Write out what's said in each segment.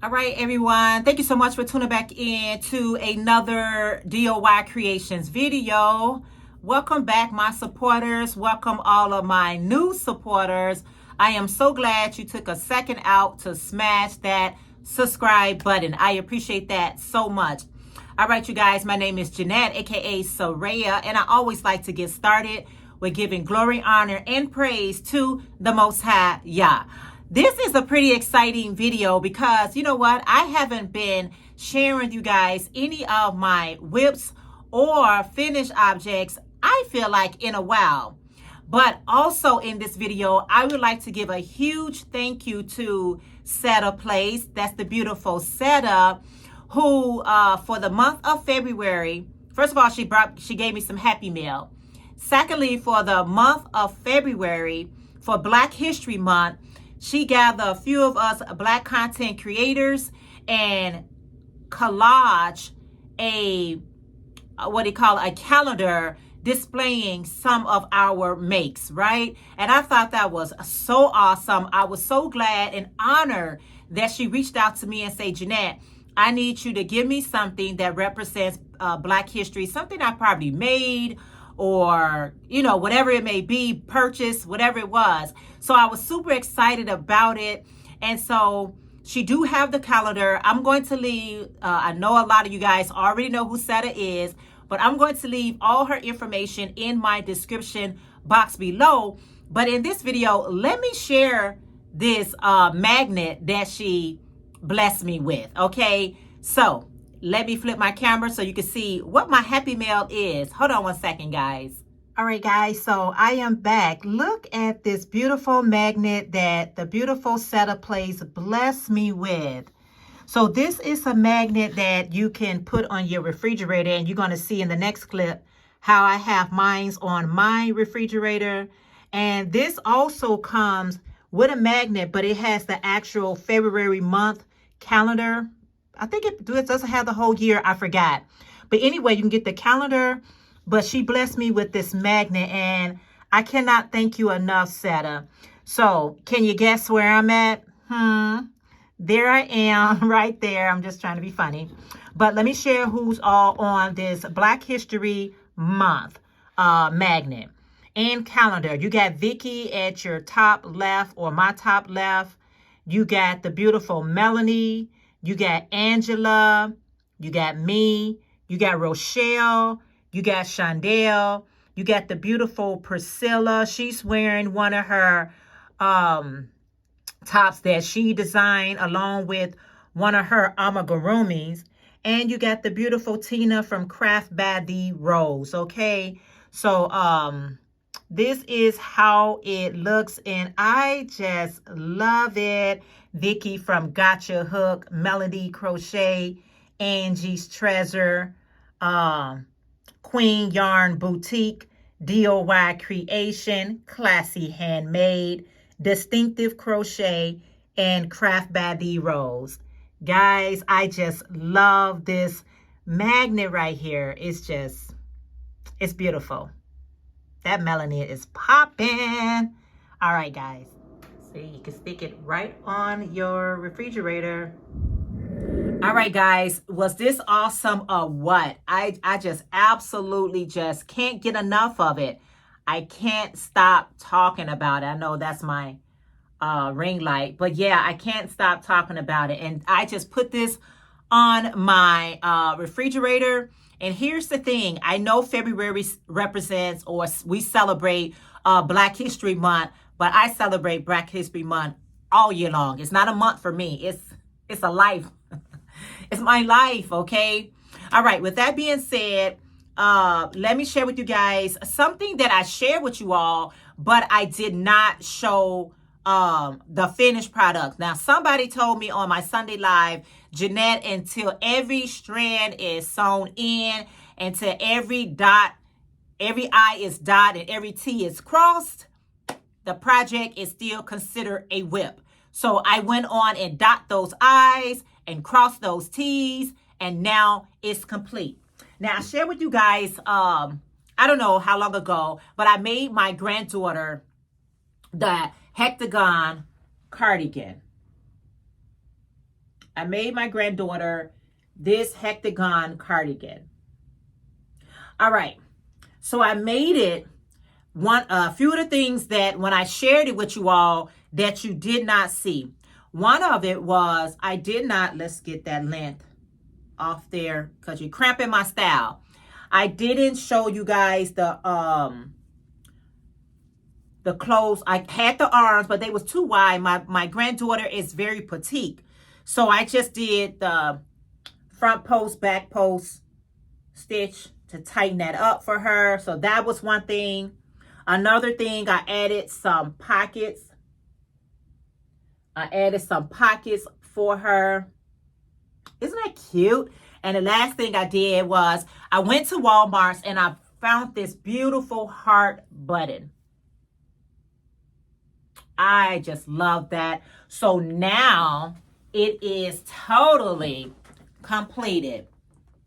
All right, everyone. Thank you so much for tuning back in to another DOY Creations video. Welcome back, my supporters. Welcome all of my new supporters. I am so glad you took a second out to smash that subscribe button. I appreciate that so much. All right, you guys, my name is Jeanette, aka Sarayah, and I always like to get started with giving glory, honor, and praise to the Most High Yah. This is a pretty exciting video because you know what? I haven't been sharing with you guys any of my whips or finished objects, I feel like, in a while. But also in this video, I would like to give a huge thank you to SettasPlace. That's the beautiful Setup, who for the month of February, first of all, she gave me some Happy Mail. Secondly, for the month of February, for Black History Month, she gathered a few of us Black content creators and collage a calendar displaying some of our makes, right? And I thought that was so awesome. I was so glad and honored that she reached out to me and said, Jeanette, I need you to give me something that represents Black history, something I probably made or, you know, whatever it may be, purchased, whatever it was. So I was super excited about it. And so she do have the calendar. I'm going to leave, I know a lot of you guys already know who Setta is, but I'm going to leave all her information in my description box below. But in this video, let me share this magnet that she blessed me with, okay? So let me flip my camera so you can see what my Happy Mail is. Hold on one second, guys. All right, guys, so I am back. Look at this beautiful magnet that the beautiful SettasPlace blessed me with. So this is a magnet that you can put on your refrigerator, and you're going to see in the next clip how I have mine on my refrigerator. And this also comes with a magnet, but it has the actual February month calendar. I think it doesn't have the whole year. I forgot. But anyway, you can get the calendar. But she blessed me with this magnet, and I cannot thank you enough, Setta. So can you guess where I'm at? There I am right there. I'm just trying to be funny. But let me share who's all on this Black History Month magnet and calendar. You got Vickie at your top left, or my top left. You got the beautiful Melanee. You got Angela, you got me, you got Rochelle, you got Shaundell, you got the beautiful Pricilla. She's wearing one of her tops that she designed along with one of her amigurumis. And you got the beautiful Tina from Crafty Nomad, okay? So this is how it looks, and I just love it. Vickie from Gotcha Hook, Melanee Crochet, Angie's Treasure, Queen Yarn Boutique, DOY Creation, Classy Handmade, Distinctive Crochet, and Crafty Nomad. Guys, I just love this magnet right here. It's beautiful. That Melanee is popping. All right, guys. See, you can stick it right on your refrigerator. All right, guys. Was this awesome or what? I just absolutely just can't get enough of it. I can't stop talking about it. I know that's my ring light. But yeah, I can't stop talking about it. And I just put this on my refrigerator. And here's the thing. I know February represents, or we celebrate Black History Month, but I celebrate Black History Month all year long. It's not a month for me. It's a life. It's my life, okay? All right, with that being said, let me share with you guys something that I shared with you all, but I did not show the finished product. Now, somebody told me on my Sunday Live, Jeanette, until every strand is sewn in, until every dot, every I is dotted, and every T is crossed, the project is still considered a whip. So I went on and dot those I's and cross those T's, and now it's complete. Now, I shared with you guys, I don't know how long ago, but I made my granddaughter the hectagon cardigan. I made my granddaughter this hectagon cardigan. All right. So I made it. A few of the things that when I shared it with you all that you did not see. One of it was I did not, let's get that length off there because you're cramping my style. I didn't show you guys the clothes. I had the arms, but they was too wide. My granddaughter is very petite. So I just did the front post, back post stitch to tighten that up for her. So that was one thing. Another thing, I added some pockets. I added some pockets for her. Isn't that cute? And the last thing I did was I went to Walmart and I found this beautiful heart button. I just love that. So now it is totally completed.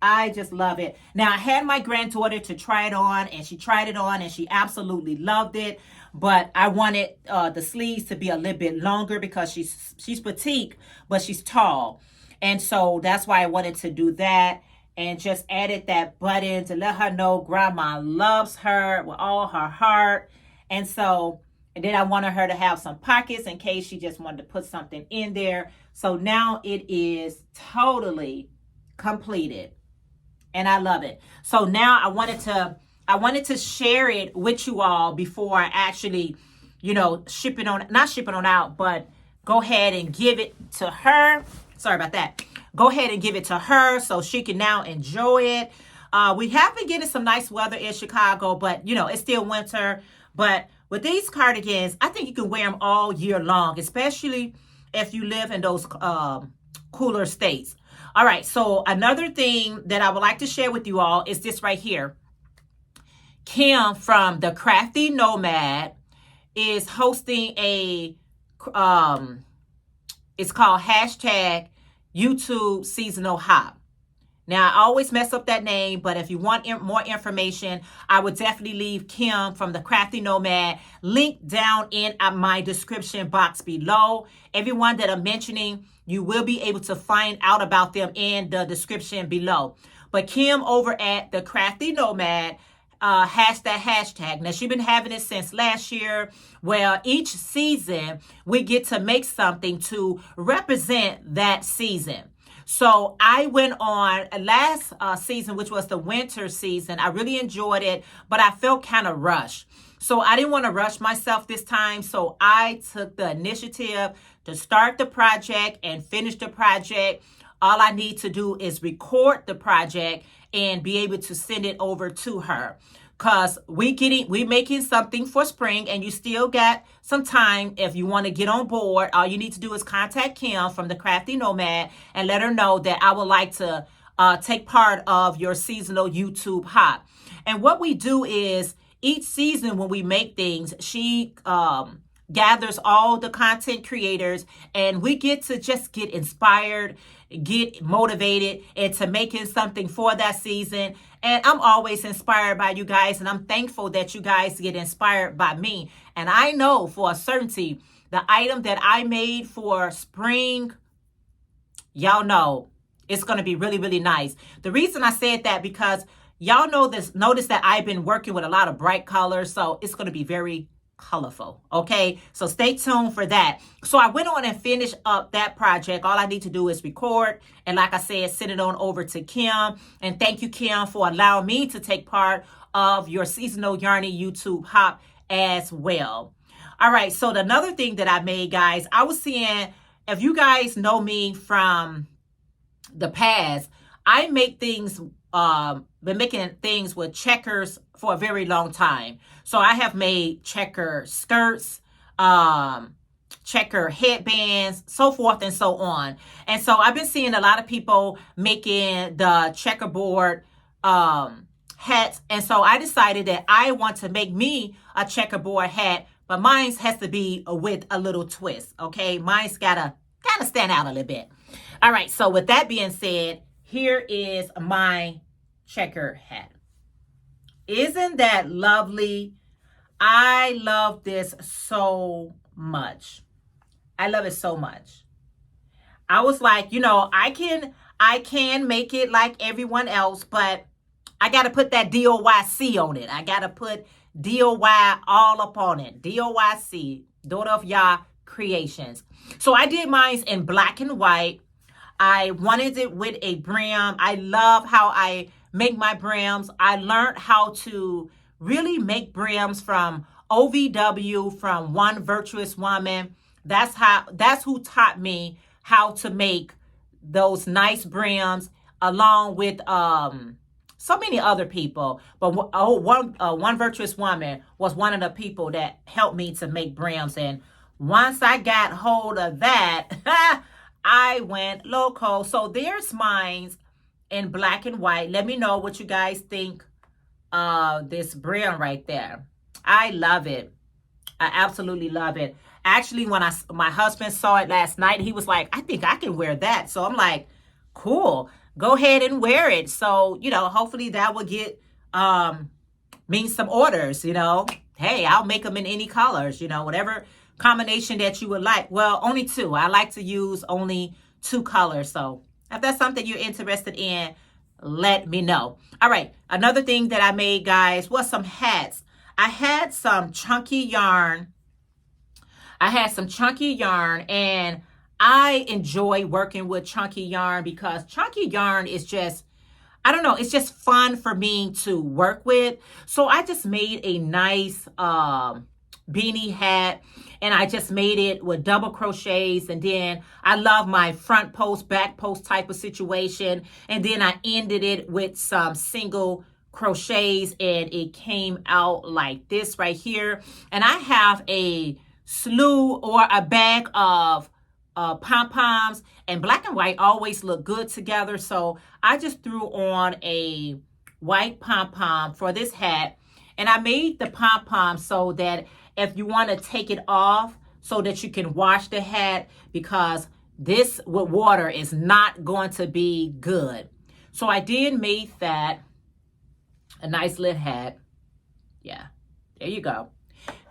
I just love it. Now I had my granddaughter to try it on and she tried it on and she absolutely loved it. But I wanted the sleeves to be a little bit longer because she's petite, but she's tall. And so that's why I wanted to do that and just added that button to let her know grandma loves her with all her heart. And then I wanted her to have some pockets in case she just wanted to put something in there. So now it is totally completed. And I love it. So now I wanted to share it with you all before I actually, not ship it on out, but go ahead and give it to her. Sorry about that. Go ahead and give it to her so she can now enjoy it. We have been getting some nice weather in Chicago, but it's still winter. But with these cardigans, I think you can wear them all year long, especially if you live in those cooler states. All right, so another thing that I would like to share with you all is this right here. Kim from the Crafty Nomad is hosting it's called #YouTube Seasonal Hop. Now, I always mess up that name, but if you want more information, I would definitely leave Kim from the Crafty Nomad link down in my description box below. Everyone that I'm mentioning, you will be able to find out about them in the description below. But Kim over at the Crafty Nomad has that hashtag. Now, she's been having it since last year, where each season we get to make something to represent that season. So I went on last season, which was the winter season. I really enjoyed it, but I felt kind of rushed. So I didn't want to rush myself this time. So I took the initiative to start the project and finish the project. All I need to do is record the project and be able to send it over to her. Because we making something for spring, and you still got some time. If you want to get on board, all you need to do is contact Kim from the Crafty Nomad and let her know that I would like to take part of your seasonal YouTube hop. And what we do is each season when we make things, she gathers all the content creators and we get to just get inspired, get motivated into making something for that season. And I'm always inspired by you guys, and I'm thankful that you guys get inspired by me. And I know for a certainty, the item that I made for spring, y'all know it's going to be really, really nice. The reason I said that because y'all notice that I've been working with a lot of bright colors, so it's going to be very colorful. Okay, so stay tuned for that. So I went on and finished up that project. All I need to do is record, and like I said, send it on over to Kim. And thank you, Kim, for allowing me to take part of your seasonal yarny YouTube hop as well. All right, so another thing that I made, guys, I was seeing, if you guys know me from the past, I make things been making things with checkers for a very long time. So I have made checker skirts, checker headbands, so forth and so on. And so I've been seeing a lot of people making the checkerboard hats. And so I decided that I want to make me a checkerboard hat, but mine has to be with a little twist. Okay, mine's gotta kind of stand out a little bit. All right, so with that being said, here is my checker hat. Isn't that lovely? I love this so much. I love it so much. I was like, you know, I can make it like everyone else, but I got to put that DOYC on it. I got to put DOY all up on it. DOYC, Daughter of Yah Creations. So I did mine in black and white. I wanted it with a brim. I love how I make my brims. I learned how to really make brims from OVW, from One Virtuous Woman. That's who taught me how to make those nice brims, along with so many other people. But One Virtuous Woman was one of the people that helped me to make brims. And once I got hold of that, I went loco. So there's mine in black and white. Let me know what you guys think of this brim right there. I love it. I absolutely love it. Actually, when my husband saw it last night, he was like, I think I can wear that. So I'm like, cool, go ahead and wear it. So, you know, hopefully that will get me some orders, you know. Hey, I'll make them in any colors, you know, whatever combination that you would like. Well, only two. I like to use only 2 colors. So if that's something you're interested in, let me know. All right. Another thing that I made, guys, was some hats. I had some chunky yarn. And I enjoy working with chunky yarn because chunky yarn is just, I don't know, it's just fun for me to work with. So I just made a nice beanie hat, and I just made it with double crochets. And then I love my front post, back post type of situation. And then I ended it with some single crochets, and it came out like this right here. And I have a slew or a bag of pom-poms, and black and white always look good together. So I just threw on a white pom-pom for this hat, and I made the pom-pom so that if you want to take it off so that you can wash the hat, because this with water is not going to be good. So I did make that a nice little hat. Yeah, there you go.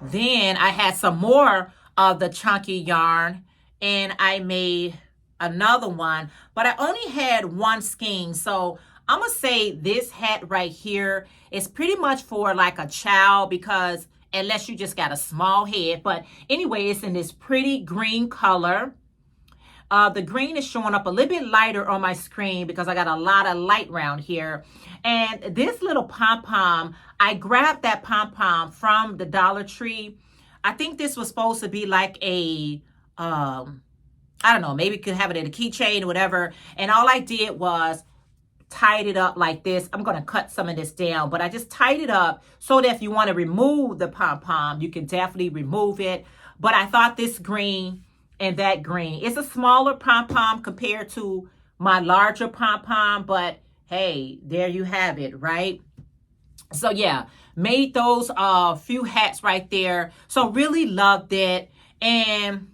Then I had some more of the chunky yarn, and I made another one, but I only had one skein. So I'm going to say this hat right here is pretty much for like a child, because unless you just got a small head. But anyway, it's in this pretty green color. The green is showing up a little bit lighter on my screen because I got a lot of light around here. And this little pom-pom, I grabbed that pom-pom from the Dollar Tree. I think this was supposed to be like a, I don't know, maybe you could have it in a keychain or whatever. And all I did was tied it up like this. I'm going to cut some of this down, but I just tied it up so that if you want to remove the pom-pom, you can definitely remove it. But I thought this green and that green, it's a smaller pom-pom compared to my larger pom-pom, but hey, there you have it, right? So yeah, made those few hats right there. So really loved it. And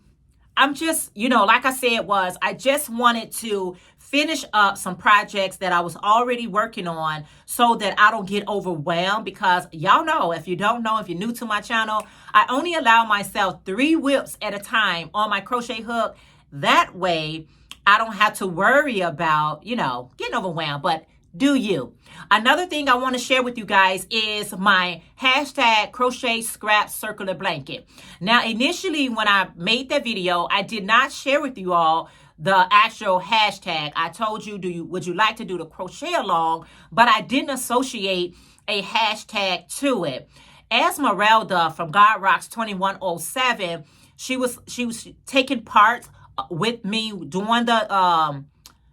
I'm just, you know, like I said, I just wanted to finish up some projects that I was already working on so that I don't get overwhelmed, because y'all know, if you don't know, if you're new to my channel, I only allow myself 3 whips at a time on my crochet hook. That way I don't have to worry about, you know, getting overwhelmed. But do you? Another thing I want to share with you guys is my hashtag crochet scrap circular blanket. Now, initially when I made that video, I did not share with you all the actual hashtag. I told you, would you like to do the crochet along? But I didn't associate a hashtag to it. Esmeralda from God Rocks 2107, she was taking part with me doing the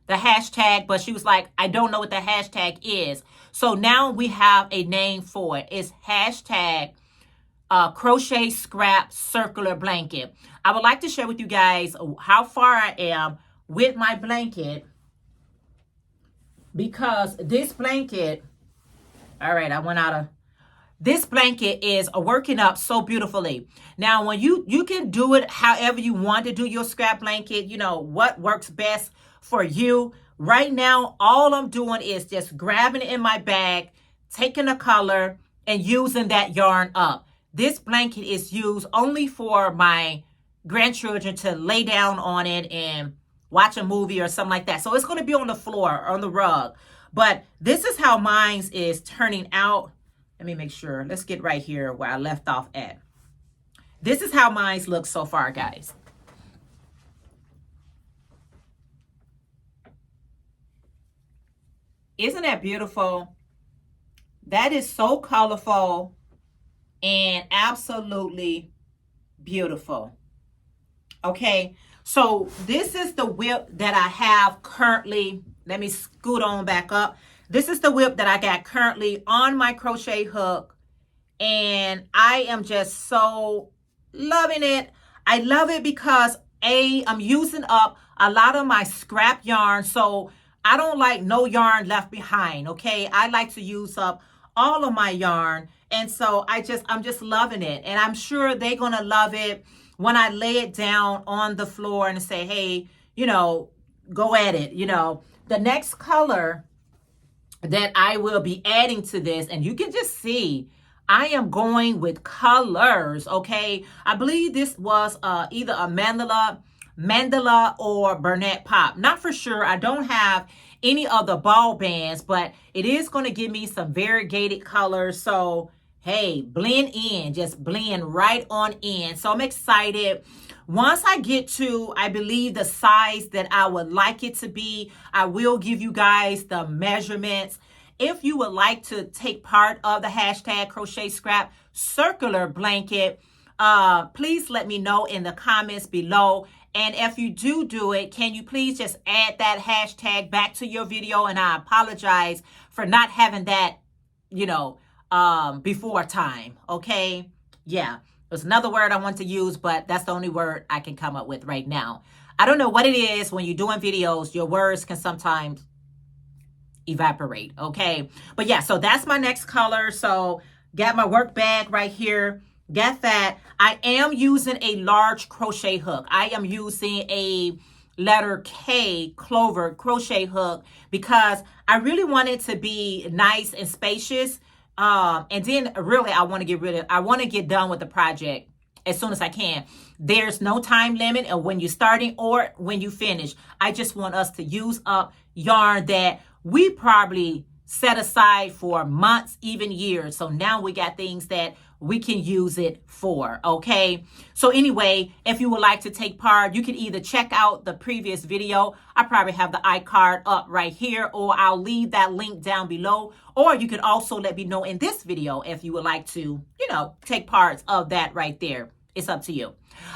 hashtag, but she was like, I don't know what the hashtag is. So now we have a name for it. It's hashtag crochet scrap circular blanket. I would like to share with you guys how far I am with my blanket, because this blanket, all right, I went out of, this blanket is working up so beautifully. Now, when you can do it however you want to do your scrap blanket, you know, what works best for you. Right now, all I'm doing is just grabbing it in my bag, taking a color, and using that yarn up. This blanket is used only for my grandchildren to lay down on it and, watch a movie or something like that. So it's going to be on the floor, on the rug. But this is how mine is turning out. Let me make sure. Let's get right here where I left off at. This is how mine looks so far, guys. Isn't that beautiful? That is so colorful and absolutely beautiful. Okay, so this is the whip that I have currently. Let me scoot on back up. This is the whip that I got currently on my crochet hook, and I am just so loving it. I love it because I'm using up a lot of my scrap yarn, so I don't like no yarn left behind. Okay, I like to use up all of my yarn, and so I'm just loving it, and I'm sure they're gonna love it when I lay it down on the floor and say, hey, you know, go at it. You know, the next color that I will be adding to this, and you can just see I am going with colors. Okay, I believe this was either a mandala or Bernat Pop, not for sure. I don't have any of the ball bands, but it is going to give me some variegated colors. So hey, blend in, just blend right on in. So I'm excited. Once I get to, I believe, the size that I would like it to be, I will give you guys the measurements. If you would like to take part of the hashtag Crochet Scrap Circular Blanket, please let me know in the comments below. And if you do it, can you please just add that hashtag back to your video? And I apologize for not having that, you know, before time. Okay. Yeah. There's another word I want to use, but that's the only word I can come up with right now. I don't know what it is. When you're doing videos, your words can sometimes evaporate. Okay. But yeah, so that's my next color. So got my work bag right here. Get that. I am using a large crochet hook. I am using a letter K clover crochet hook because I really want it to be nice and spacious. And then really I want to get done with the project as soon as I can. There's no time limit of when you're starting or when you finish. I just want us to use up yarn that we probably set aside for months, even years. So now we got things that we can use it for. Okay. So anyway, if you would like to take part, you can either check out the previous video. I probably have the iCard up right here, or I'll leave that link down below. Or you can also let me know in this video if you would like to, you know, take parts of that right there. It's up to you.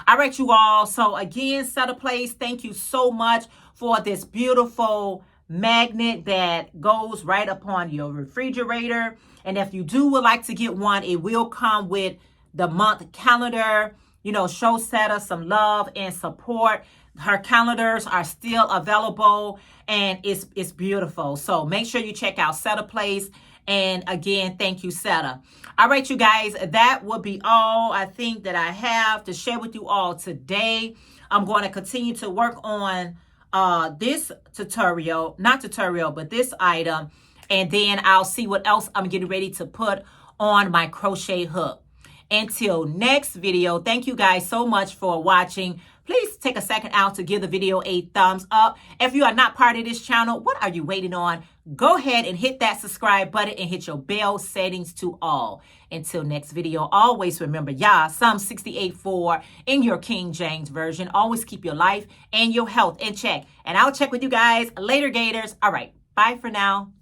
All right, you all. So again, SettasPlace, thank you so much for this beautiful magnet that goes right upon your refrigerator. And if you would like to get one, it will come with the month calendar. You know, show Setta some love and support. Her calendars are still available, and it's beautiful. So make sure you check out SettasPlace. And again, thank you, Setta. All right, you guys, that will be all I think that I have to share with you all today. I'm going to continue to work on this this item, and then I'll see what else I'm getting ready to put on my crochet hook. Until next video, thank you guys so much for watching. Please take a second out to give the video a thumbs up. If you are not part of this channel, what are you waiting on? Go ahead and hit that subscribe button and hit your bell settings to all. Until next video, always remember, Psalm 68:4 in your King James Version. Always keep your life and your health in check. And I'll check with you guys later, Gators. All right. Bye for now.